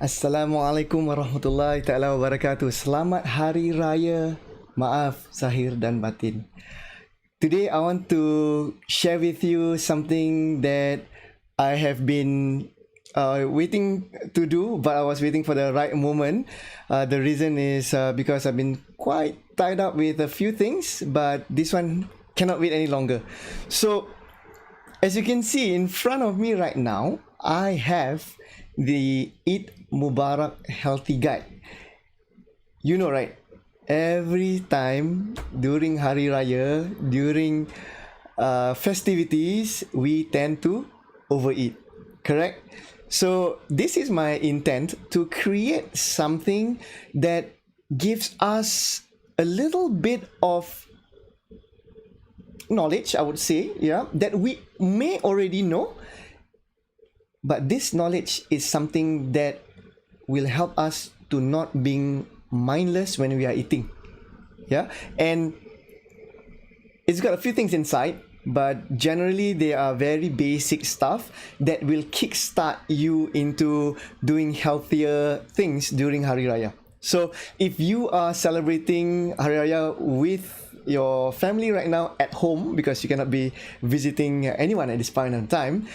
Assalamualaikum warahmatullahi taala wabarakatuh. Selamat Hari Raya. Maaf Zahir dan Batin. Today I want to share with you something that I have been waiting to do, but I was waiting for the right moment. The reason is because I've been quite tied up with a few things, but this one cannot wait any longer. So, as you can see in front of me right now, I have the Eid Mubarak Healthy Guide. You know, right? Every time during Hari Raya, during festivities, we tend to overeat. Correct? So this is my intent to create something that gives us a little bit of knowledge, I would say, yeah, that we may already know, but this knowledge is something that will help us to not being mindless when we are eating. Yeah, and it's got a few things inside, but generally they are very basic stuff that will kickstart you into doing healthier things during Hari Raya. So if you are celebrating Hari Raya with your family right now at home, because you cannot be visiting anyone at this point in time,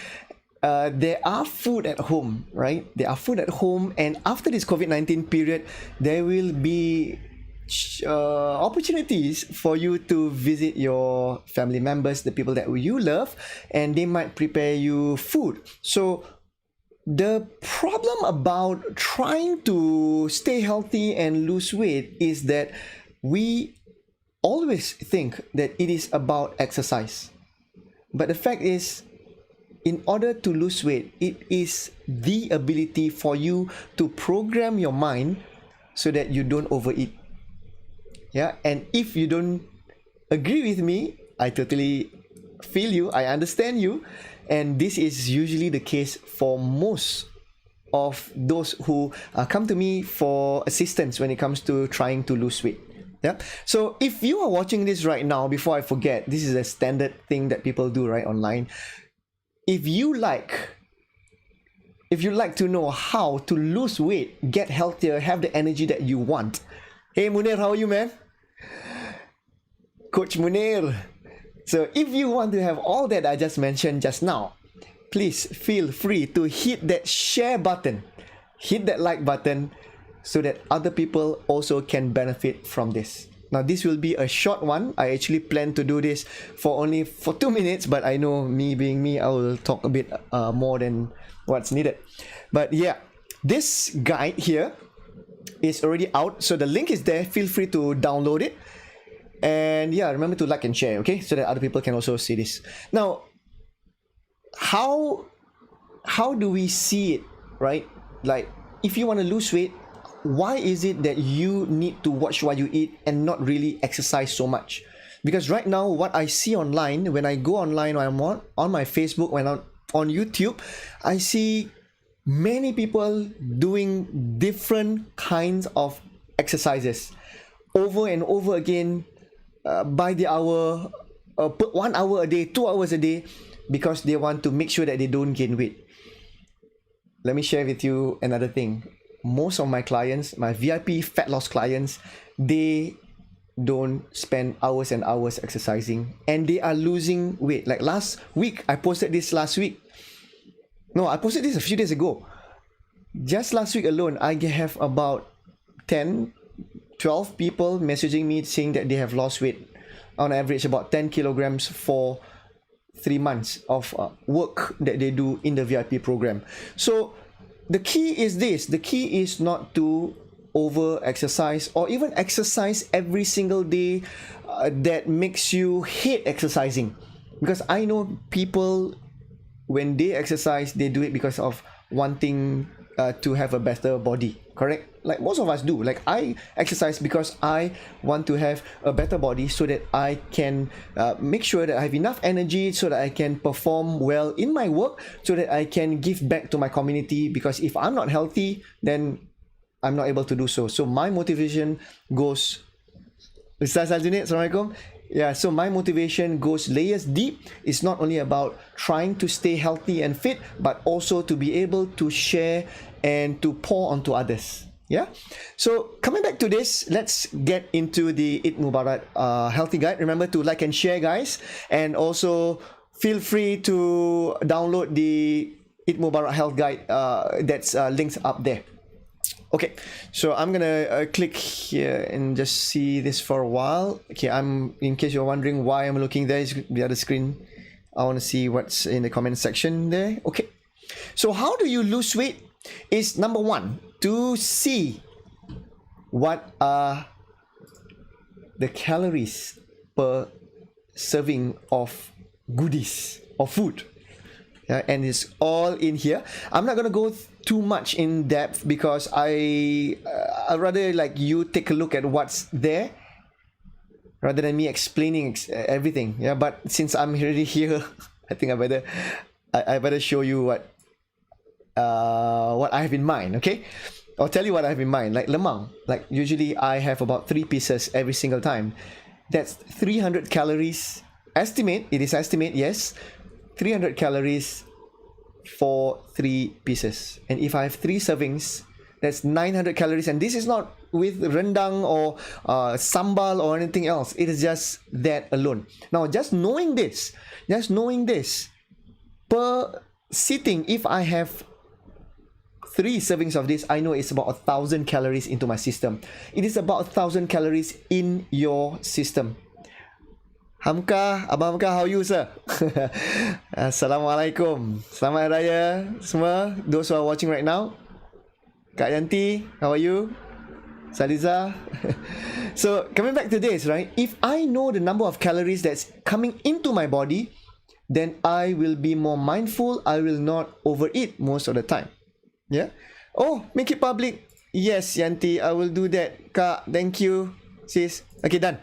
there are food at home, right? There are food at home, and after this COVID-19 period, there will be opportunities for you to visit your family members, the people that you love, and they might prepare you food. So the problem about trying to stay healthy and lose weight is that we always think that it is about exercise. But the fact is, in order to lose weight, it is the ability for you to program your mind so that you don't overeat. Yeah, and if you don't agree with me, I totally feel you, I understand you, and this is usually the case for most of those who come to me for assistance when it comes to trying to lose weight. Yeah. So if you are watching this right now, before I forget, this is a standard thing that people do right online. If you like to know how to lose weight, get healthier, have the energy that you want. Hey Munir, how are you, man? Coach Munir. So if you want to have all that I just mentioned just now, please feel free to hit that share button, hit that like button, so that other people also can benefit from this. Now this will be a short one. I actually plan to do this for 2 minutes, but I know, me being me, I will talk a bit more than what's needed. But yeah, this guide here is already out, so the link is there. Feel free to download it, and yeah, remember to like and share, okay, so that other people can also see this. Now, how do we see it, right? Like, if you want to lose weight, why is it that you need to watch what you eat and not really exercise so much? Because right now, what I see online, when I go online, when I'm on my Facebook, when I'm on YouTube, I see many people doing different kinds of exercises over and over again, by the hour, put 1 hour a day, 2 hours a day, because they want to make sure that they don't gain weight. Let me share with you another thing. Most of my clients, my VIP fat loss clients, they don't spend hours and hours exercising, and they are losing weight. Like last week, I posted this last week. No, I posted this a few days ago. Just last week alone, I have about 10, 12 people messaging me saying that they have lost weight. On average, about 10 kilograms for 3 months of work that they do in the VIP program. So the key is this. The key is not to over exercise or even exercise every single day that makes you hate exercising. Because I know people, when they exercise, they do it because of wanting to have a better body, correct? Like most of us do. Like I exercise because I want to have a better body so that I can make sure that I have enough energy so that I can perform well in my work, so that I can give back to my community, because if I'm not healthy, then I'm not able to do so. So my motivation goes... Ustaz Aljunid, Assalamualaikum. Yeah, so my motivation goes layers deep. It's not only about trying to stay healthy and fit, but also to be able to share and to pour onto others. Yeah. So coming back to this, let's get into the Eid Mubarak healthy guide. Remember to like and share, guys, and also feel free to download the Eid Mubarak health guide that's linked up there. Okay, so I'm gonna click here and just see this for a while. Okay, in case you're wondering why I'm looking there, is the other screen. I want to see what's in the comment section there. Okay, so how do you lose weight? Is number one, to see what are the calories per serving of goodies or food. Yeah, and it's all in here. I'm not gonna go too much in depth because I'd rather like you take a look at what's there rather than me explaining everything. Yeah, but since I'm already here, I think I better show you what I have in mind. Okay, I'll tell you what I have in mind. Like lemang, like usually I have about 3 pieces every single time. That's 300 calories. It is estimate, yes. 300 calories for 3 pieces. And if I have 3 servings, that's 900 calories. And this is not with rendang or sambal or anything else. It is just that alone. Now, just knowing this, per sitting, if I have 3 servings of this, I know it's about 1,000 calories into my system. It is about 1,000 calories in your system. Hamka, Abang Hamka, how are you, sir? Assalamualaikum. Selamat Hari Raya semua. Those who are watching right now. Kak Yanti, how are you? Saliza. So, coming back to this, right? If I know the number of calories that's coming into my body, then I will be more mindful. I will not overeat most of the time. Yeah? Oh, make it public. Yes, Yanti, I will do that. Kak, thank you. Sis. Okay, done.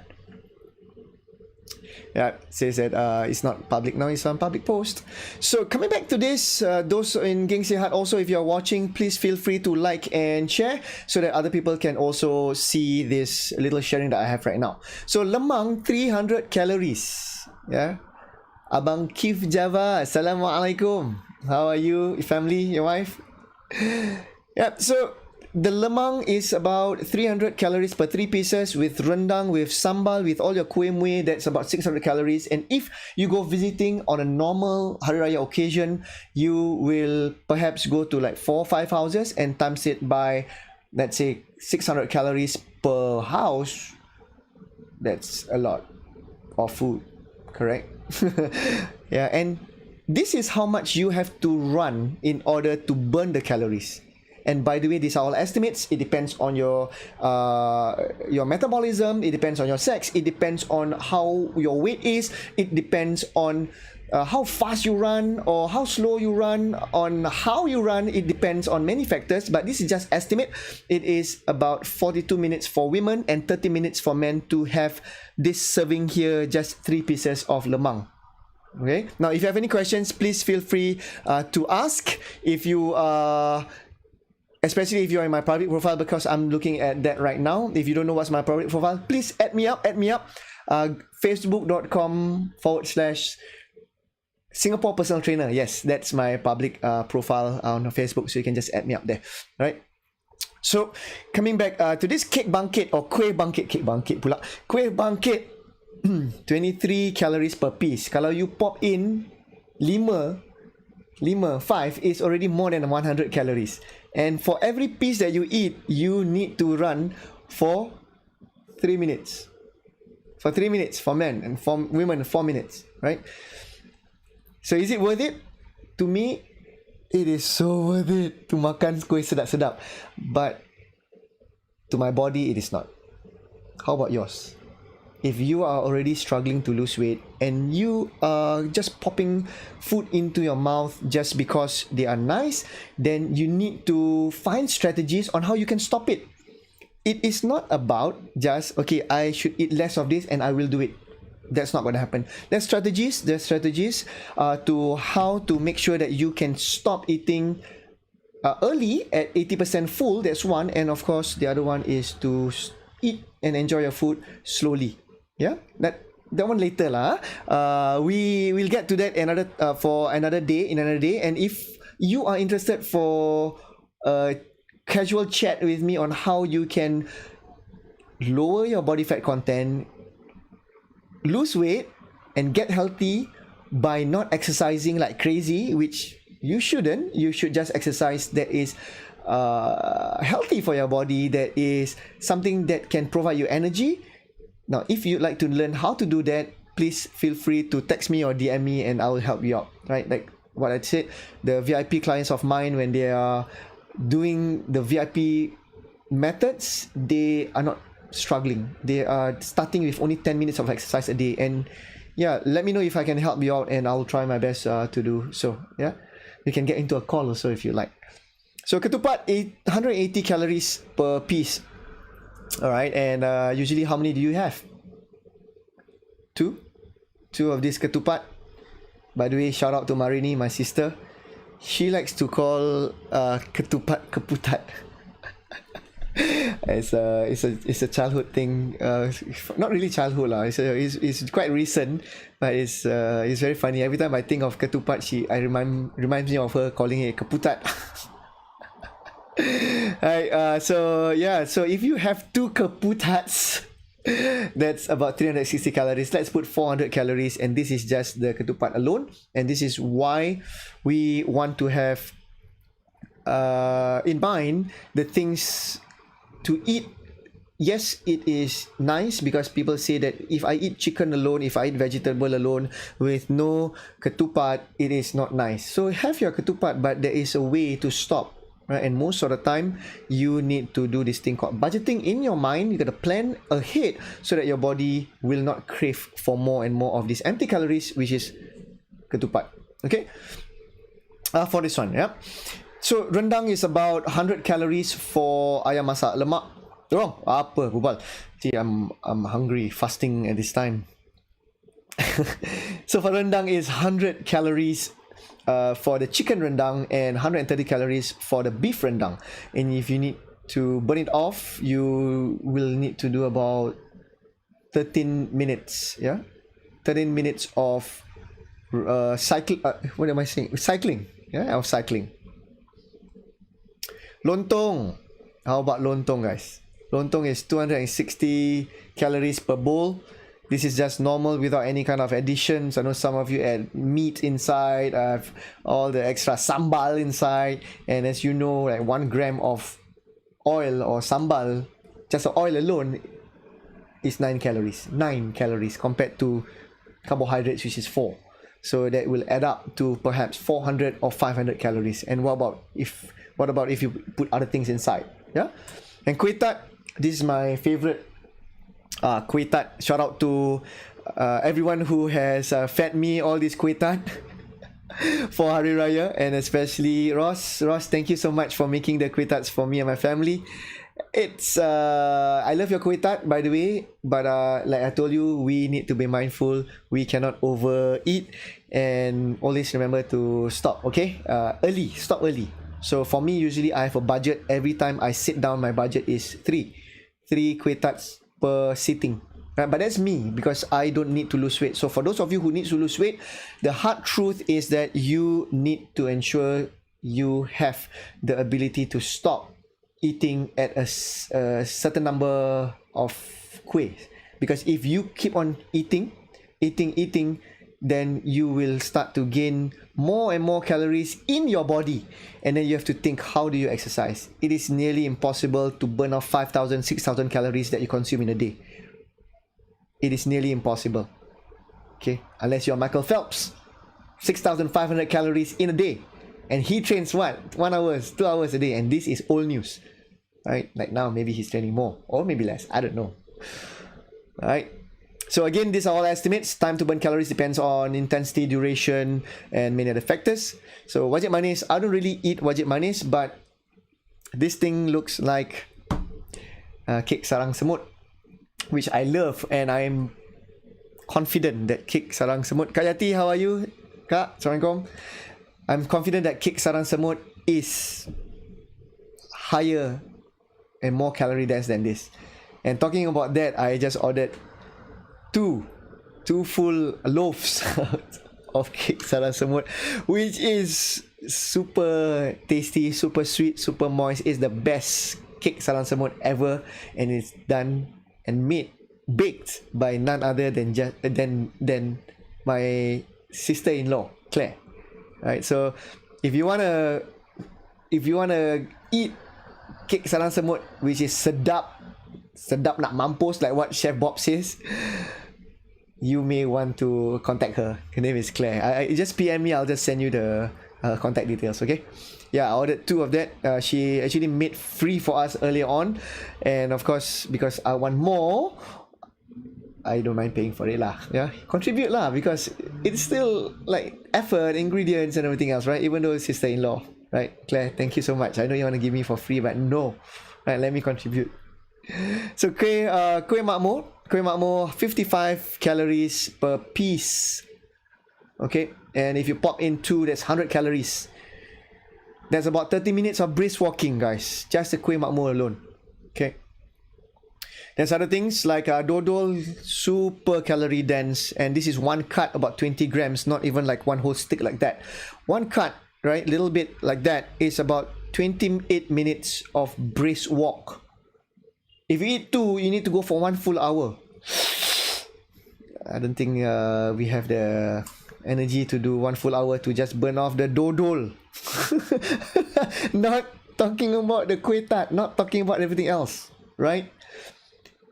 Yeah, says that it's not public now, it's on public post. So coming back to this, those in Geng Sihat also, if you're watching, please feel free to like and share so that other people can also see this little sharing that I have right now. So lemang, 300 calories. Yeah. Abang Kif Java, Assalamualaikum. How are you, your family, your wife? Yeah, so the lemang is about 300 calories per 3 pieces with rendang, with sambal, with all your kuih muih, that's about 600 calories. And if you go visiting on a normal Hari Raya occasion, you will perhaps go to like 4 or 5 houses and times it by, let's say, 600 calories per house. That's a lot of food, correct? Yeah, and this is how much you have to run in order to burn the calories. And by the way, these are all estimates. It depends on your metabolism. It depends on your sex. It depends on how your weight is. It depends on how fast you run or how slow you run. On how you run, it depends on many factors. But this is just estimate. It is about 42 minutes for women and 30 minutes for men to have this serving here, just 3 pieces of lemang. Okay. Now, if you have any questions, please feel free to ask. If you especially if you're in my private profile, because I'm looking at that right now. If you don't know what's my private profile, please add me up. Facebook.com/Singapore Personal Trainer. Yes, that's my public profile on Facebook, so you can just add me up there. Right. So coming back to this cake bangkit or kuih bangkit, kuih bangkit, 23 calories per piece. Kalau you pop in 5 is already more than 100 calories. And for every piece that you eat, you need to run for 3 minutes. For 3 minutes for men, and for women 4 minutes, right? So is it worth it? To me, it is so worth it to makan kuih sedap-sedap. But to my body, it is not. How about yours? If you are already struggling to lose weight and you are just popping food into your mouth just because they are nice, then you need to find strategies on how you can stop it. It is not about just, okay, I should eat less of this and I will do it. That's not going to happen. There's strategies to how to make sure that you can stop eating early at 80% full. That's one. And of course, the other one is to eat and enjoy your food slowly. Yeah, that one later lah. We will get to that for another day. And if you are interested for a casual chat with me on how you can lower your body fat content, lose weight, and get healthy by not exercising like crazy, which you shouldn't. You should just exercise that is healthy for your body, that is something that can provide you energy. Now, if you'd like to learn how to do that, please feel free to text me or DM me and I will help you out, right? Like what I said, the VIP clients of mine, when they are doing the VIP methods, they are not struggling. They are starting with only 10 minutes of exercise a day. And yeah, let me know if I can help you out and I'll try my best to do so. Yeah, you can get into a call also if you like. So ketupat, 180 calories per piece. All right, and usually how many do you have? Two of this ketupat. By the way, shout out to Marini, my sister. She likes to call ketupat keputat. It's a childhood thing. Not really childhood lah. It's quite recent, but it's very funny. Every time I think of ketupat, reminds me of her calling it keputat. Right, so if you have 2 keputats, that's about 360 calories. Let's put 400 calories, and this is just the ketupat alone. And this is why we want to have in mind the things to eat. Yes, it is nice because people say that if I eat chicken alone, if I eat vegetable alone with no ketupat, it is not nice. So have your ketupat, but there is a way to stop. Right? And most of the time, you need to do this thing called budgeting in your mind. You got to plan ahead so that your body will not crave for more and more of these empty calories, which is ketupat. Okay? For this one, yeah. So rendang is about 100 calories for ayam masak lemak. Wrong. Apa bubal? See, I'm hungry, fasting at this time. So for rendang is 100 calories. For the chicken rendang and 130 calories for the beef rendang. And if you need to burn it off, you will need to do about 13 minutes. Yeah, 13 minutes of cycling. What am I saying? Cycling. Yeah, of cycling. Lontong. How about lontong, guys? Lontong is 260 calories per bowl. This is just normal without any kind of additions. I know some of you add meat inside, all the extra sambal inside, and as you know, like 1 gram of oil or sambal, just the oil alone, is 9 calories. 9 calories compared to carbohydrates, which is 4. So that will add up to perhaps 400 or 500 calories. And what about if you put other things inside? Yeah, and kueh tat. This is my favorite. Kueh tat. Shout out to everyone who has fed me all this kueh tat for Hari Raya, and especially Ross. Ross, thank you so much for making the kueh tats for me and my family. It's I love your kueh tat, by the way, but like I told you, we need to be mindful. We cannot overeat, and always remember to stop. Okay, stop early. So for me, usually I have a budget. Every time I sit down, my budget is three kueh tats per sitting. Right? But that's me because I don't need to lose weight. So for those of you who need to lose weight, the hard truth is that you need to ensure you have the ability to stop eating at a certain number of kueh. Because if you keep on eating, then you will start to gain more and more calories in your body. And then you have to think, how do you exercise? It is nearly impossible to burn off 5,000, 6,000 calories that you consume in a day. It is nearly impossible. Okay, unless you're Michael Phelps, 6,500 calories in a day. And he trains what? 1 hour, 2 hours a day. And this is old news. Right? Like now, maybe he's training more or maybe less. I don't know. All right. So again, these are all estimates. Time to burn calories depends on intensity, duration, and many other factors. So wajib manis, I don't really eat wajib manis, but this thing looks like cake sarang semut, which I love, and I'm confident that cake sarang semut. Kak Yati, how are you? Kak, Assalamualaikum. I'm confident that cake sarang semut is higher and more calorie dense than this. And talking about that, I just ordered two full loaves of cake salam semut, which is super tasty, super sweet, super moist. It's the best cake salam semut ever, and it's done and baked by none other than my sister-in-law Claire. Right, so if you wanna eat cake salam semut, which is sedap nak mampus, like what Chef Bob says, you may want to contact her. Her name is Claire. I just PM me. I'll just send you the contact details. Okay. Yeah, I ordered 2 of that. She actually made free for us earlier on, and of course, because I want more, I don't mind paying for it lah. Yeah, contribute lah, because it's still like effort, ingredients, and everything else, right? Even though it's sister-in-law, right? Claire, thank you so much. I know you want to give me for free, but no, right? Let me contribute. So kuih makmur, 55 calories per piece. Okay, and if you pop in 2, that's 100 calories. That's about 30 minutes of brisk walking, guys. Just the kuih makmur alone. Okay. There's other things like dodol, super calorie dense, and this is one cut, about 20 grams, not even like one whole stick like that. One cut, right, little bit like that, is about 28 minutes of brisk walk. If you eat 2, you need to go for 1 full hour. I don't think we have the energy to do 1 full hour to just burn off the dodol. Not talking about the kuih tat, not talking about everything else, right?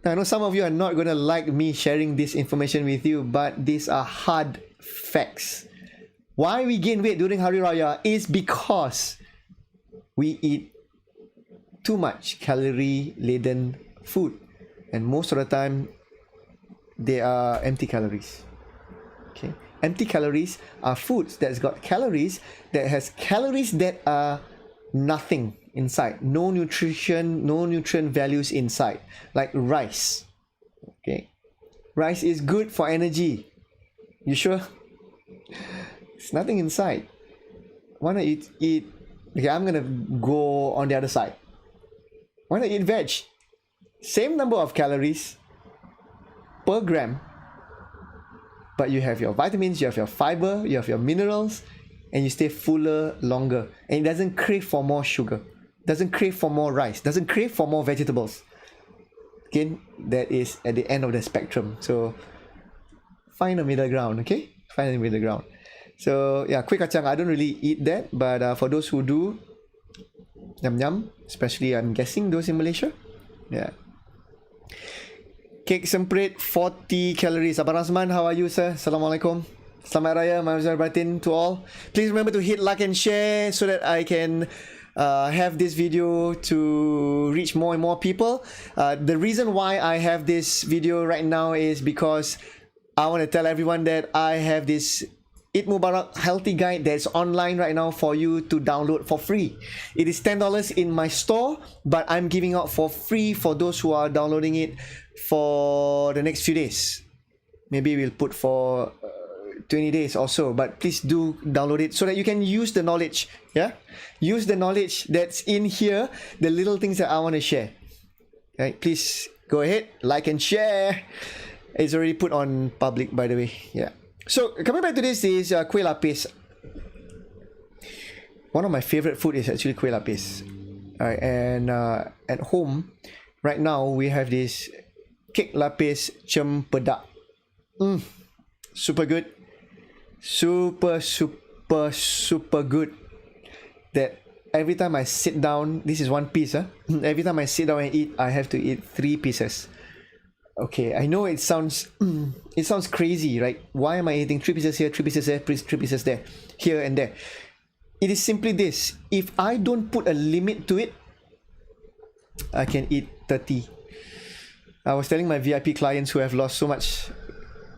I know some of you are not going to like me sharing this information with you, but these are hard facts. Why we gain weight during Hari Raya is because we eat too much calorie-laden food, and most of the time they are empty calories. Okay, empty calories are foods that's got calories that has calories that are nothing inside, no nutrient values inside, like rice. Okay, rice is good for energy. You sure? It's nothing inside. Why not eat? Okay, I'm gonna go on the other side. Why not eat veg? Same number of calories per gram, but you have your vitamins, you have your fiber, you have your minerals, and you stay fuller longer. And it doesn't crave for more sugar, doesn't crave for more rice, doesn't crave for more vegetables. Again, that is at the end of the spectrum. So find a middle ground, okay? Find a middle ground. So yeah, kuih kacang, I don't really eat that, but for those who do, yum yum, especially I'm guessing those in Malaysia. Yeah. Cake semprit, 40 calories. Abang Rasman, how are you, sir? Assalamualaikum. Selamat Raya, my batin to all. Please remember to hit like and share so that I can have this video to reach more and more people. The reason why I have this video right now is because I want to tell everyone that I have this Eid Mubarak healthy guide that's online right now for you to download for free. It is $10 in my store, but I'm giving out for free for those who are downloading it for the next few days. Maybe we'll put for 20 days or so, but please do download it so that you can use the knowledge. Yeah, use the knowledge that's in here, the little things that I want to share. Right, please go ahead, like and share. It's already put on public, by the way. Yeah. So coming back to this is kuih lapis. One of my favorite food is actually kuih lapis. Alright, and at home right now we have this cake lapis cempedak. Super good, super good. That every time I sit down, this is one piece. Every time I sit down and eat, I have to eat 3 pieces. Okay, I know it sounds crazy, right? Why am I eating 3 pieces here, 3 pieces there, 3 pieces there, here and there? It is simply this: if I don't put a limit to it, I can eat 30. I was telling my VIP clients who have lost so much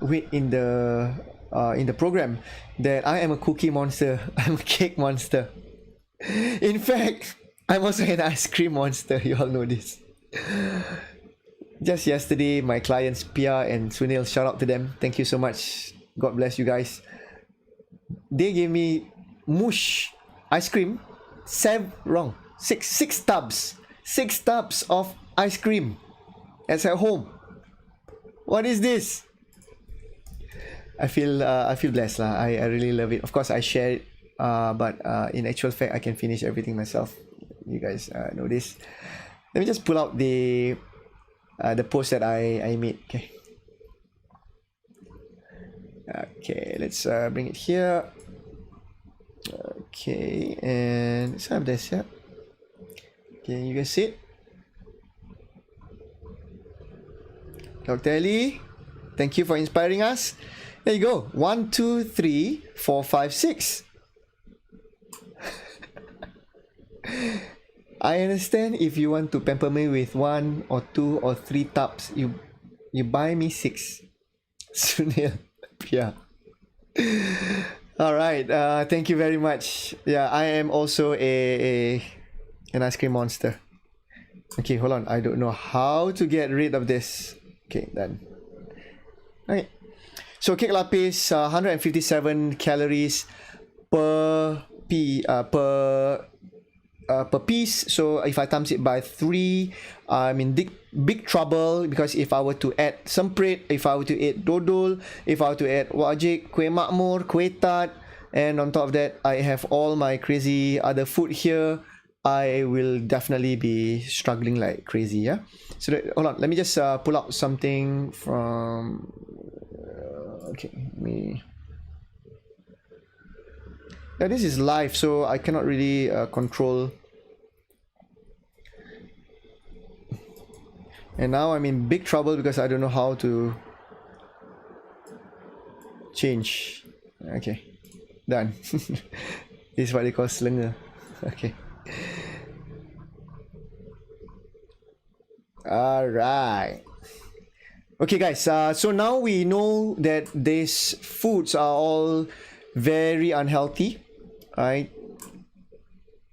weight in the program that I am a cookie monster. I'm a cake monster. In fact, I'm also an ice cream monster. You all know this. Just yesterday, my clients Pia and Sunil, shout out to them. Thank you so much. God bless you guys. They gave me mush ice cream. 6 tubs. 6 tubs of ice cream. That's at home. What is this? I feel blessed lah. I really love it. Of course, I share it, but in actual fact, I can finish everything myself. You guys know this. Let me just pull out the post that I made. Okay. Okay, let's bring it here. Okay, and let's have this, yeah. Okay, you guys see it? Dr. Ellie, thank you for inspiring us. There you go. 1, 2, 3, 4, 5, 6. I understand if you want to pamper me with 1 or 2 or 3 tubs, you buy me 6. Sunil, yeah. All right. Thank you very much. Yeah, I am also an ice cream monster. Okay, hold on. I don't know how to get rid of this. Okay, done. Okay. So cake lapis, 157 calories per piece. So if I times it by 3, I'm in big trouble, because if I were to add semprit, if I were to add dodol, if I were to add wajik, kuih makmur, kuih tart, and on top of that, I have all my crazy other food here, I will definitely be struggling like crazy, yeah? So hold on, let me just pull out something from... okay, yeah, this is live, so I cannot really control. And now I'm in big trouble because I don't know how to change. Okay, done. This is what they call slinger. Okay. All right. Okay, guys. So now we know that these foods are all very unhealthy, right?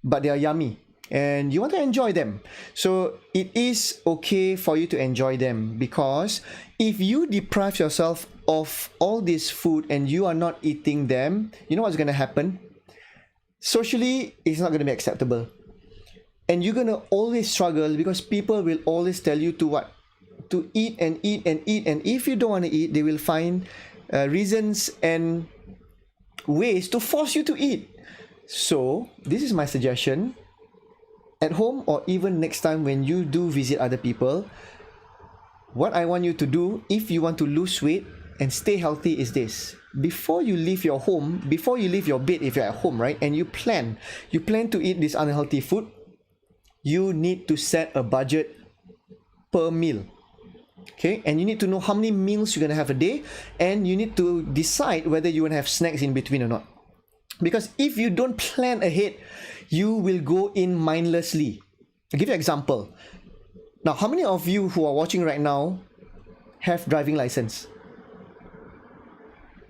But they are yummy, and you want to enjoy them. So it is okay for you to enjoy them, because if you deprive yourself of all this food and you are not eating them, you know what's going to happen? Socially, it's not going to be acceptable. And you're going to always struggle, because people will always tell you to what? To eat and eat and eat. And if you don't want to eat, they will find reasons and ways to force you to eat. So this is my suggestion. At home, or even next time when you do visit other people, what I want you to do, if you want to lose weight and stay healthy, is this. Before you leave your home, before you leave your bed, if you're at home, right, and you plan to eat this unhealthy food, you need to set a budget per meal. Okay, and you need to know how many meals you're going to have a day, and you need to decide whether you want to have snacks in between or not. Because if you don't plan ahead, you will go in mindlessly. I'll give you an example. Now, how many of you who are watching right now have driving license?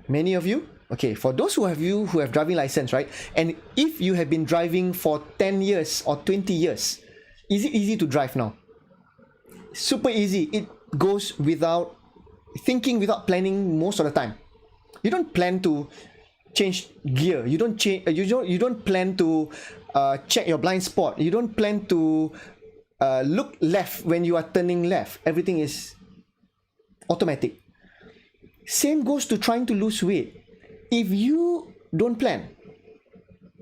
Many of you? Okay, for those who have driving license, right? And if you have been driving for 10 years or 20 years, is it easy to drive now? Super easy. It goes without thinking, without planning most of the time. You don't plan to change gear. You don't plan to check your blind spot. You don't plan to look left when you are turning left. Everything is automatic. Same goes to trying to lose weight. If you don't plan,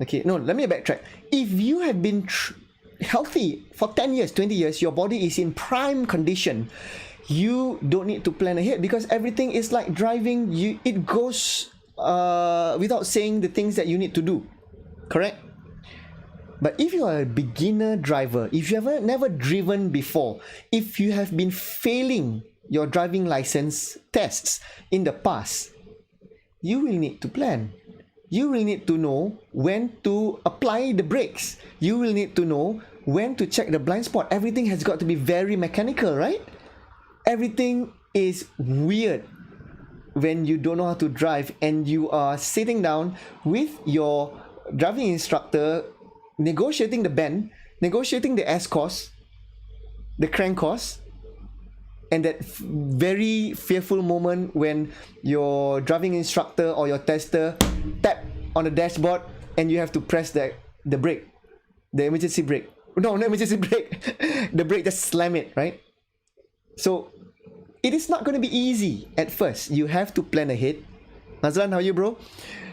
okay, no, let me backtrack. If you have been healthy for 10 years, 20 years, your body is in prime condition, you don't need to plan ahead, because everything is like driving. It goes without saying the things that you need to do, correct? But if you are a beginner driver, if you have never driven before, if you have been failing your driving license tests in the past, you will need to plan. You will need to know when to apply the brakes. You will need to know when to check the blind spot. Everything has got to be very mechanical, right? Everything is weird when you don't know how to drive and you are sitting down with your driving instructor, negotiating the bend, negotiating the S course, the crank course, and that very fearful moment when your driving instructor or your tester tap on the dashboard and you have to press the brake, the emergency brake. No, not emergency brake. The brake, just slam it, right? So it is not going to be easy at first. You have to plan ahead. Nazlan, how are you, bro?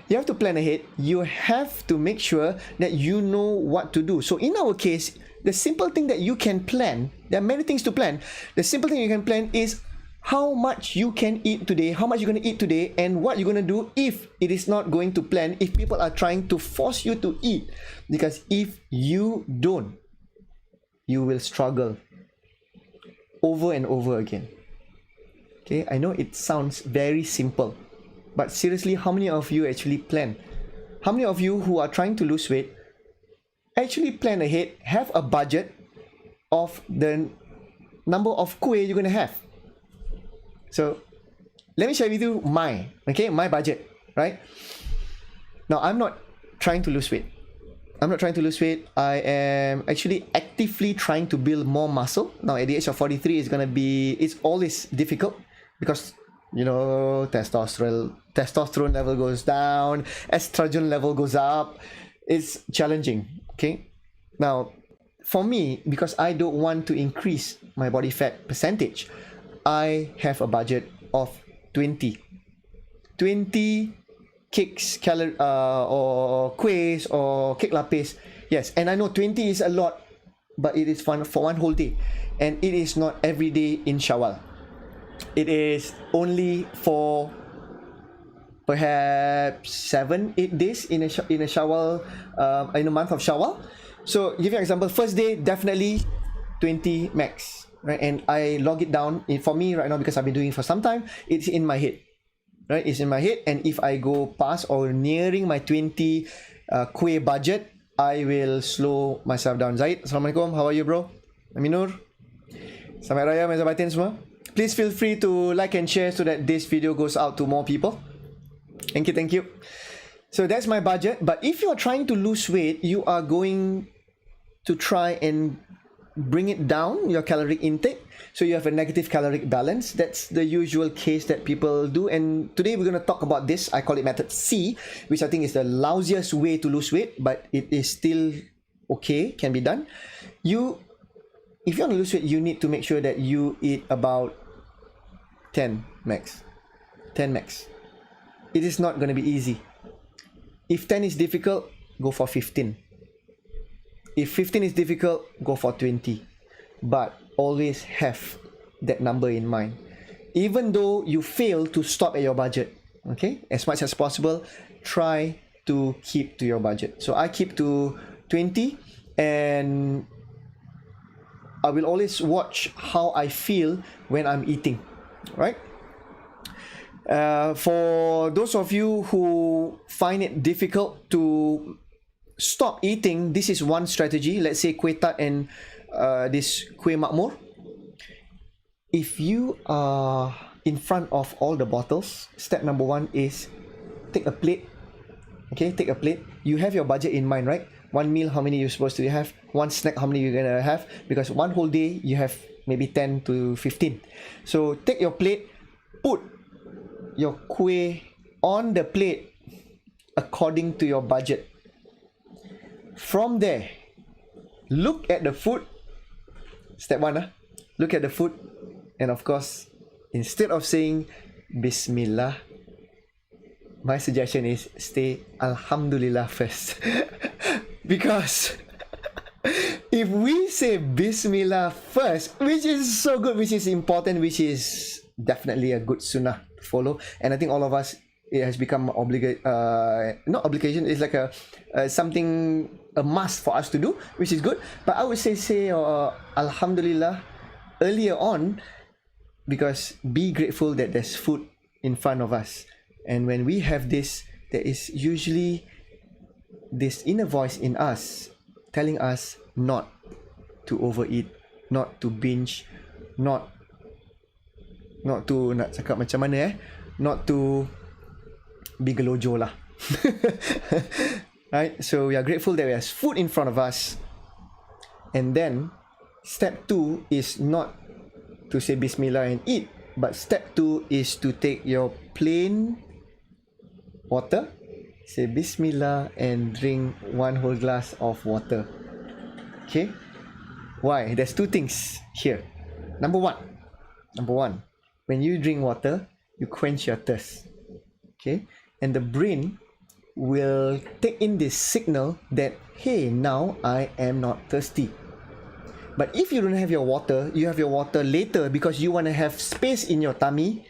You have to plan ahead. You have to make sure that you know what to do. So in our case, the simple thing that you can plan, there are many things to plan. The simple thing you can plan is how much you can eat today, how much you're going to eat today, and what you're going to do if it is not going to plan, if people are trying to force you to eat. Because if you don't, you will struggle over and over again. Okay, I know it sounds very simple, but seriously, how many of you actually plan? How many of you who are trying to lose weight actually plan ahead, have a budget of the number of kueh you're going to have? So let me share with you my budget, right? Now, I'm not trying to lose weight. I am actually actively trying to build more muscle. Now, at the age of 43, it's always difficult because, you know, testosterone level goes down, estrogen level goes up. It's challenging, okay? Now, for me, because I don't want to increase my body fat percentage, I have a budget of 20 cakes, or kuehs or cake lapis. Yes, and I know 20 is a lot, but it is fun for one whole day, and it is not every day in Shawwal. It is only for perhaps 7-8 days in a Shawwal, in a month of Shawwal. So give you an example, first day definitely 20 max, right? And I log it down. For me right now, because I've been doing it for some time, it's in my head, right? It's in my head, and if I go past or nearing my 20 kueh budget, I will slow myself down. Zaid, Assalamualaikum, how are you, bro? Aminur, Selamat Raya Meza Batin semua. Please feel free to like and share so that this video goes out to more people. Thank you. So that's my budget. But if you're trying to lose weight, you are going to try and bring it down, your calorie intake, so you have a negative caloric balance. That's the usual case that people do, and today we're going to talk about this. I call it method C, which I think is the lousiest way to lose weight, but it is still okay, can be done. If you want to lose weight, you need to make sure that you eat about 10 max. It is not going to be easy. If 10 is difficult, go for 15. If 15 is difficult, go for 20. But always have that number in mind. Even though you fail to stop at your budget, okay? As much as possible, try to keep to your budget. So I keep to 20, and I will always watch how I feel when I'm eating, right? For those of you who find it difficult to stop eating, this is one strategy. Let's say kueh tart and this kueh makmur. If you are in front of all the bottles, step number 1 is take a plate. Okay, take a plate. You have your budget in mind, right? One meal, how many you're supposed to have? One snack, how many you're gonna have? Because one whole day you have maybe 10 to 15. So take your plate, put your kueh on the plate according to your budget. From there, look at the food. Step 1, look at the food, and of course, instead of saying Bismillah, my suggestion is say Alhamdulillah first. Because if we say Bismillah first, which is so good, which is important, which is definitely a good sunnah to follow, and I think all of us, it has become not obligation, it's like a something, a must for us to do, which is good. But I would say Alhamdulillah earlier on, because be grateful that there's food in front of us. And when we have this, there is usually this inner voice in us telling us not to overeat, not to binge, not to, nak cakap macam mana not to be gelojo lah. Right? So we are grateful that there's food in front of us. And then step 2 is not to say Bismillah and eat, but step 2 is to take your plain water, say Bismillah, and drink one whole glass of water. Okay? Why? There's 2 things here. Number one, when you drink water, you quench your thirst. Okay, and the brain will take in this signal that, hey, now I am not thirsty. But if you don't have your water, you have your water later because you want to have space in your tummy,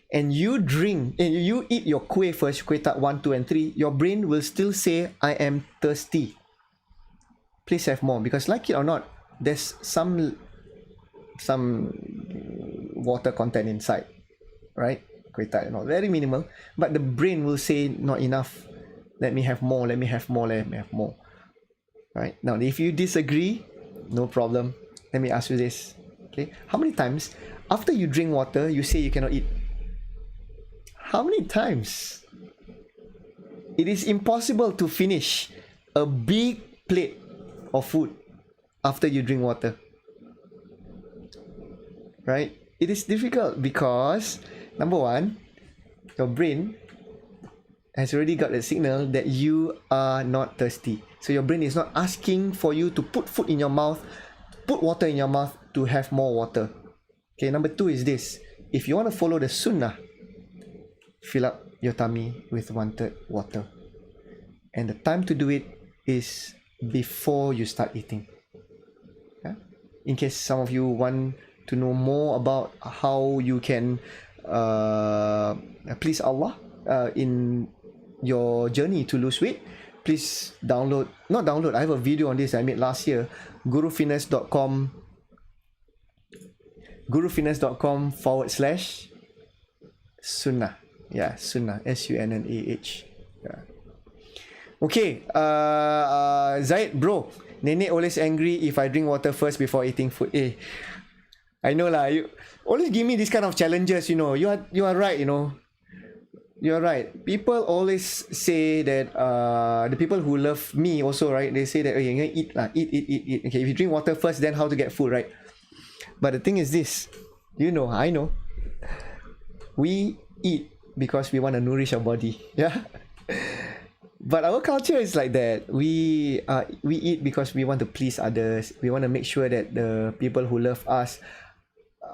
and you drink and you eat your kueh first, kueh tak 1, 2 and 3, your brain will still say, I am thirsty. Please have more, because like it or not, there's some water content inside, right? Kueh tak, very minimal, but the brain will say not enough. Let me have more, let me have more, let me have more. Right? Now, if you disagree, no problem. Let me ask you this. Okay, how many times after you drink water you say you cannot eat? How many times? It is impossible to finish a big plate of food after you drink water. Right? It is difficult because, number one, your brain has already got a signal that you are not thirsty. So your brain is not asking for you to put food in your mouth, put water in your mouth to have more water. Okay, number two is this. If you want to follow the sunnah, fill up your tummy with 1/3 water. And the time to do it is before you start eating. Yeah? In case some of you want to know more about how you can please Allah in your journey to lose weight, please I have a video on this I made last year, gurufitness.com /sunnah. Yeah, sunnah, SUNNAH. Yeah. Okay, Zaid, bro, Nenek always angry if I drink water first before eating food. I know lah, you always give me this kind of challenges, you know. You are right, you know. You are right. People always say that the people who love me also, right? They say that, oh, you're gonna eat. Okay, if you drink water first, then how to get food, right? But the thing is this, you know, I know. We eat because we want to nourish our body. Yeah. But our culture is like that. We eat because we want to please others. We want to make sure that the people who love us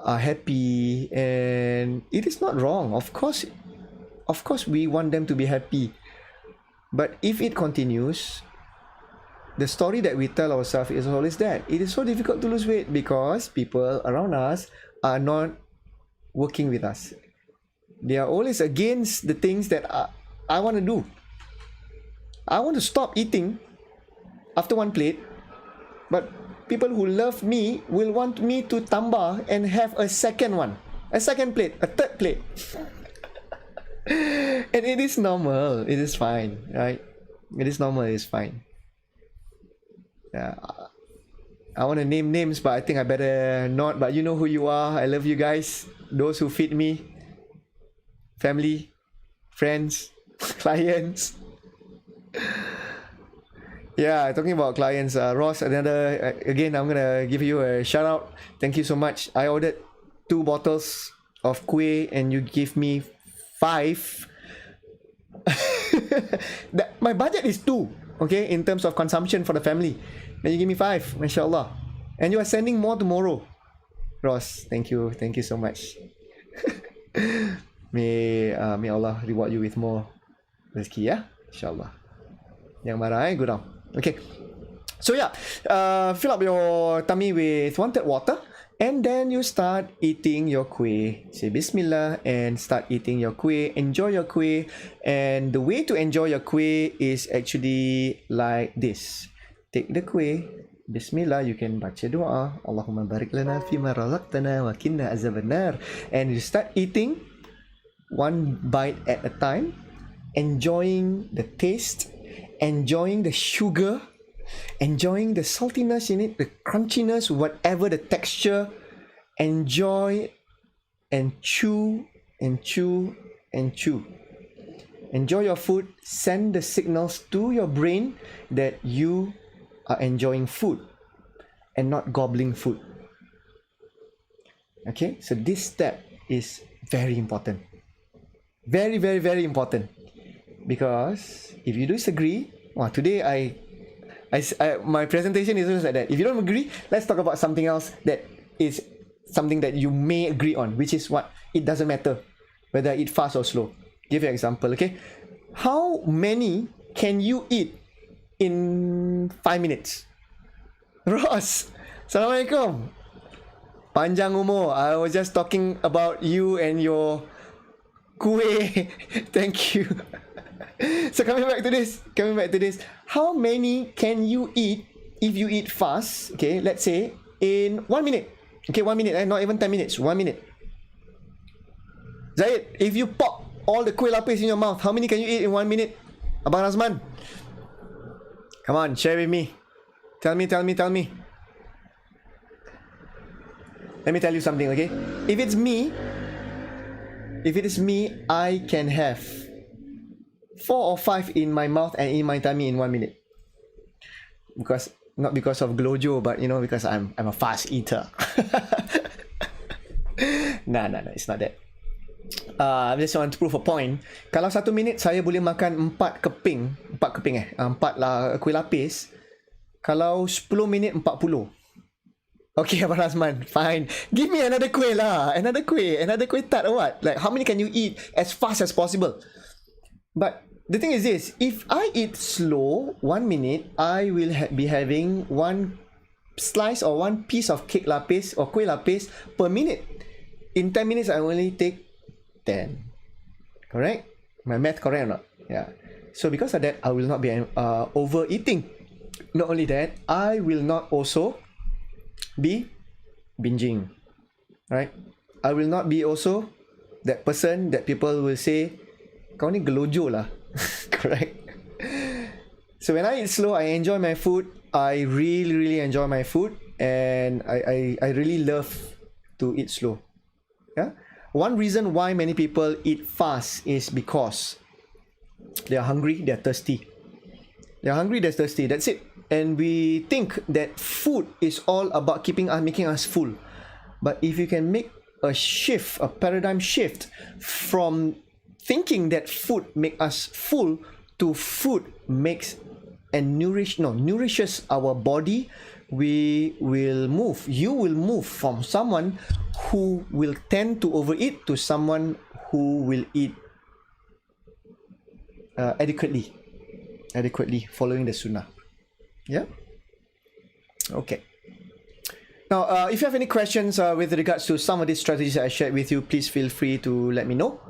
are happy, and it is not wrong. Of course, we want them to be happy. But if it continues, the story that we tell ourselves is always that it is so difficult to lose weight because people around us are not working with us. They are always against the things that I want to do. I want to stop eating after one plate, but people who love me will want me to tambah and have a second one, a second plate, a third plate. And it is normal. It is fine, right? It is normal. It is fine. Yeah. I want to name names, but I think I better not. But you know who you are. I love you guys. Those who feed me. Family, friends, clients. Yeah, talking about clients, Ross, again, I'm gonna give you a shout out. Thank you so much. I ordered 2 bottles of kueh and you give me 5. My budget is 2, okay, in terms of consumption for the family. And you give me 5, mashallah. And you are sending more tomorrow. Ross, thank you so much. May Allah reward you with more rezeki, yeah, inshallah. Yang marah, go down. Okay, so yeah, fill up your tummy with 1/3 water, and then you start eating your kueh. Say Bismillah and start eating your kueh. Enjoy your kueh, and the way to enjoy your kueh is actually like this. Take the kueh, Bismillah, you can baca doa, Allahumma barik lana fima razaqtana wa qina azabannar, and you start eating one bite at a time, enjoying the taste, enjoying the sugar, enjoying the saltiness in it, the crunchiness, whatever the texture. Enjoy and chew and chew and chew. Enjoy your food. Send the signals to your brain that you are enjoying food and not gobbling food. Okay, so this step is very important. Very, very, very important. Because if you disagree, today my presentation is always like that. If you don't agree, let's talk about something else that is something that you may agree on, which is what? It doesn't matter whether I eat fast or slow. Give you an example, okay? How many can you eat in 5 minutes? Ross, Assalamualaikum. Panjang umur. I was just talking about you and your kuih. Thank you. So coming back to this. How many can you eat if you eat fast? Okay, let's say in 1 minute. Okay, 1 minute, not even 10 minutes. 1 minute. Zaid, if you pop all the kuih lapis in your mouth, how many can you eat in 1 minute? Abang Razman, come on, share with me. Tell me. Let me tell you something, okay? If it is me, I can have 4 or 5 in my mouth and in my tummy in 1 minute. Not because of glojo, but because I'm a fast eater. Nah, it's not that. I just want to prove a point. Kalau 1 minit saya boleh makan 4 keping, 4 lah kuih lapis. Kalau 10 minit 40. Okay, Abang Razman, fine. Give me another kuih lah. Another kuih tart or what? Like, how many can you eat as fast as possible? But the thing is this, if I eat slow, 1 minute, I will be having 1 slice or 1 piece of cake lapis or kuih lapis per minute. In 10 minutes, I only take 10. Correct? My math correct or not? Yeah. So because of that, I will not be overeating. Not only that, I will not also be binging. Right? I will not be also that person that people will say, kau ni gelojo lah. Correct? So when I eat slow, I enjoy my food. I really enjoy my food, and I really love to eat slow. Yeah? One reason why many people eat fast is because they are hungry, they are thirsty. That's it. And we think that food is all about making us full. But if you can make a paradigm shift from thinking that food make us full to food nourishes our body, you will move from someone who will tend to overeat to someone who will eat adequately following the sunnah. Yeah. Okay. Now, if you have any questions with regards to some of these strategies I shared with you, please feel free to let me know.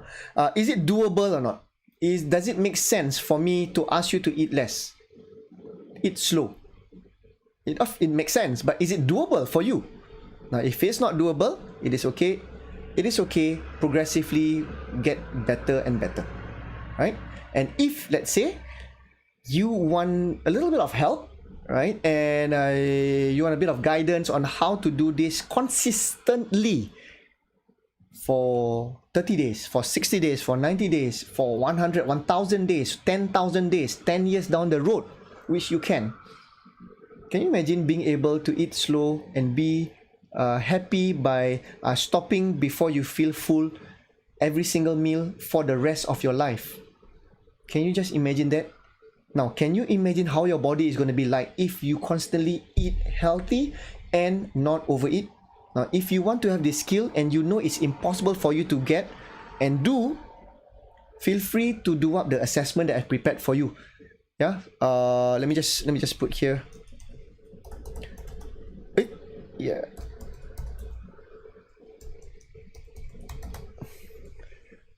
Is it doable or not? Does it make sense for me to ask you to eat less? Eat slow. It makes sense, but is it doable for you? Now, if it's not doable, it is okay. Progressively get better and better. Right? And if, let's say, you want a little bit of help, right, and you want a bit of guidance on how to do this consistently for 30 days, for 60 days, for 90 days, for 100, 1,000 days, 10,000 days, 10 years down the road, which you can you imagine being able to eat slow and be happy by stopping before you feel full every single meal for the rest of your life? Can you just imagine that? Now, can you imagine how your body is going to be like if you constantly eat healthy and not overeat? Now, if you want to have this skill and you know it's impossible for you to get and do, feel free to do up the assessment that I've prepared for you. Yeah. Let me just put here. Yeah.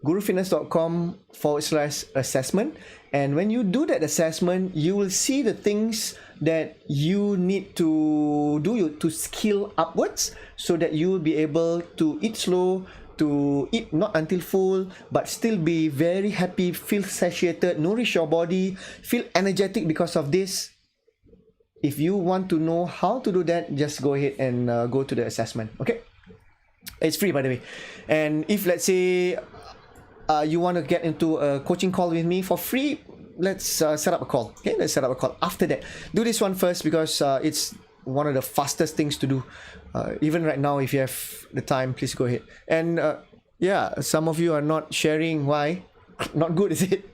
gurufitness.com/assessment, and when you do that assessment, you will see the things that you need to do to scale upwards so that you will be able to eat slow, to eat not until full, but still be very happy, feel satiated, nourish your body, feel energetic because of this. If you want to know how to do that, just go ahead and go to the assessment. Okay, it's free, by the way. And if, let's say, you want to get into a coaching call with me for free, let's set up a call. Okay, let's set up a call. After that, do this one first because it's one of the fastest things to do. Even right now, if you have the time, please go ahead. And yeah, some of you are not sharing. Why? Not good, is it?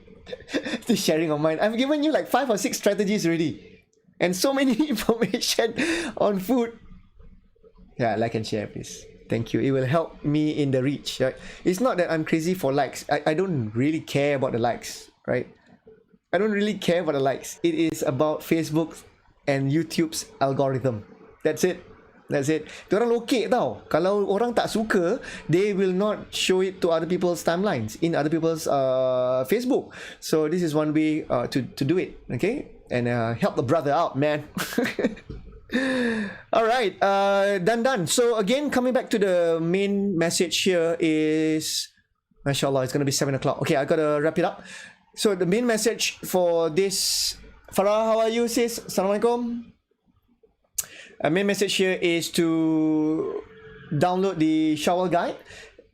Just sharing on mine. I've given you like 5 or 6 strategies already. And so many information on food. Yeah, like and share, please. Thank you. It will help me in the reach. Right? It's not that I'm crazy for likes. I don't really care about the likes, right? I don't really care about the likes. It is about Facebook and YouTube's algorithm. That's it. That's it. Diorang lokek tau. Kalau orang tak suka, they will not show it to other people's timelines, in other people's Facebook. So this is one way to do it. Okay? And help the brother out, man. Alright, done. So again, coming back to the main message here is, mashallah, it's gonna be 7 o'clock. Okay, I gotta wrap it up. So the main message for this, Farah, how are you, sis? Assalamualaikum. Main message here is to download the Shawwal guide.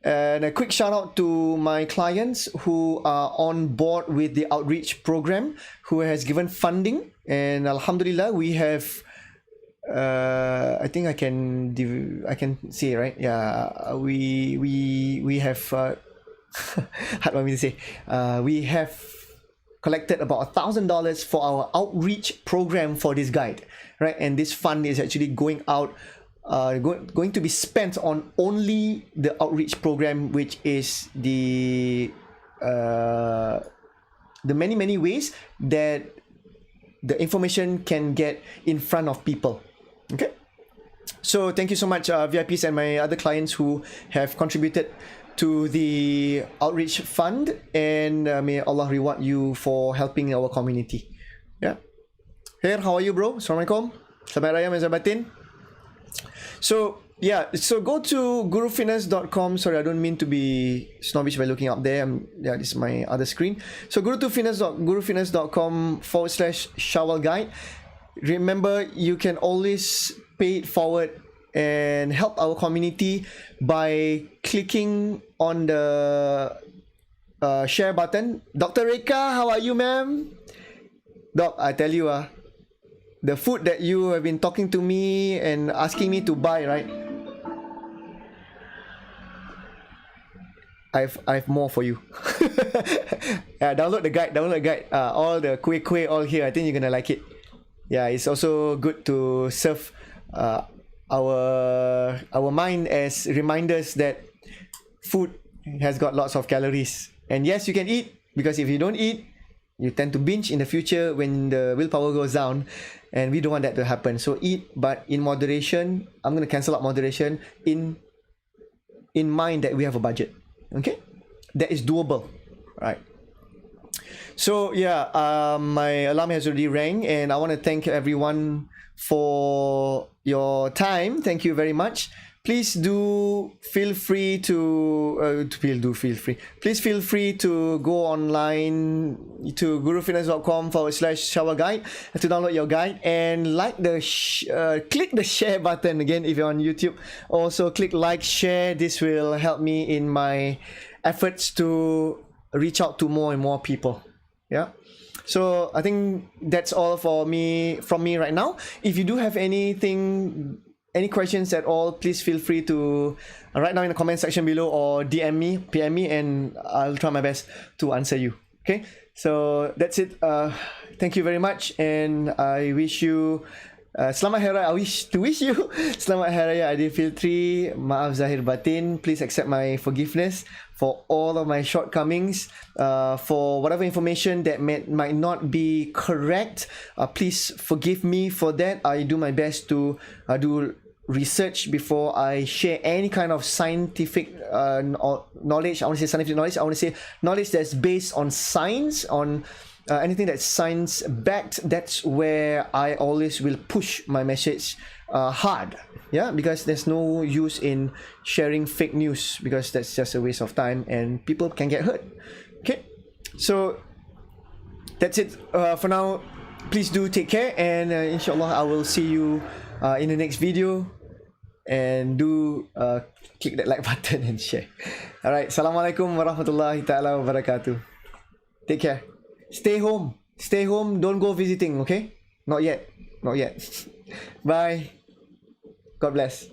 And a quick shout out to my clients who are on board with the outreach program, who has given funding. And Alhamdulillah, we have I think I can say, right? Yeah, we have hard for me to say. We have collected about $1,000 for our outreach program for this guide, right? And this fund is actually going out, going to be spent on only the outreach program, which is the many ways that the information can get in front of people. Okay, so thank you so much, VIPs and my other clients who have contributed to the outreach fund, and may Allah reward you for helping our community. Yeah. Here, how are you, bro? Assalamualaikum. Selamat Raya Mezabatin. So yeah, so go to gurufitness.com. Sorry, I don't mean to be snobbish by looking up there. Yeah, this is my other screen. So gurufitness.com/Shawwal guide. Remember, you can always pay it forward and help our community by clicking on the share button. Dr. Reka, how are you, ma'am? Doc, I tell you, the food that you have been talking to me and asking me to buy, right? I've more for you. Download the guide. All the kuih all here. I think you're gonna like it. Yeah, it's also good to serve our mind as reminders that food has got lots of calories. And yes, you can eat, because if you don't eat, you tend to binge in the future when the willpower goes down, and we don't want that to happen. So eat, but in moderation. I'm going to cancel out moderation in mind that we have a budget. Okay, that is doable, right? So yeah, my alarm has already rang, and I want to thank everyone for your time. Thank you very much. Please do feel free to Please feel free to go online to gurufitness.com/Shawwal guide to download your guide, and like click the share button again if you're on YouTube. Also click like, share. This will help me in my efforts to reach out to more and more people. Yeah. So I think that's all from me right now. If you do have any questions at all, please feel free to write down in the comment section below, or PM me, and I'll try my best to answer you. Okay, so that's it. Thank you very much, and I wish you Selamat Hari Raya. I wish you Selamat Hari Raya Aidilftri. Maaf zahir batin. Please accept my forgiveness for all of my shortcomings, for whatever information that might not be correct. Please forgive me for that. I do my best to do research before I share any kind of scientific knowledge. I want to say scientific knowledge. I want to say knowledge that's based on science, on anything that's science backed. That's where I always will push my message hard. Yeah, because there's no use in sharing fake news, because that's just a waste of time and people can get hurt. Okay, so that's it for now. Please do take care, and inshallah I will see you in the next video. And do click that like button and share. Alright, Assalamualaikum warahmatullahi ta'ala wabarakatuh. Take care. Stay home. Don't go visiting, okay? Not yet. Bye. God bless.